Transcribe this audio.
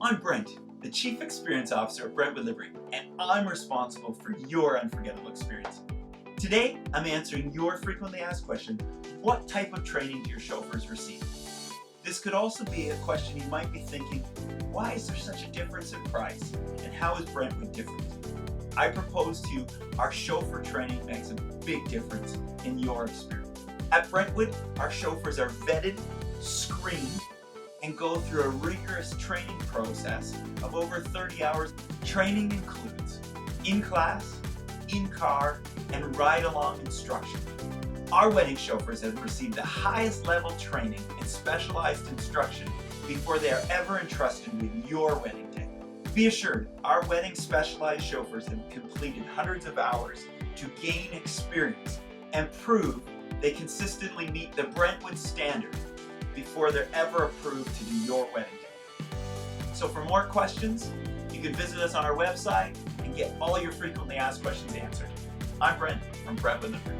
I'm Brent, the Chief Experience Officer at Brentwood Livery, and I'm responsible for your unforgettable experience. Today, I'm answering your frequently asked question, what type of training do your chauffeurs receive? This could also be a question you might be thinking, why is there such a difference in price, and how is Brentwood different? I propose to you our chauffeur training makes a big difference in your experience. At Brentwood, our chauffeurs are vetted, screened, and go through a rigorous training process of over 30 hours. Training includes in-class, in-car, and ride-along instruction. Our wedding chauffeurs have received the highest level training and specialized instruction before they are ever entrusted with your wedding day. Be assured, our Wedding Specialized Chauffeurs have completed hundreds of hours to gain experience and prove they consistently meet the Brentwood standard before they're ever approved to do your wedding day. So for more questions, you can visit us on our website and get all your frequently asked questions answered. I'm Brent from Brentwood Livery.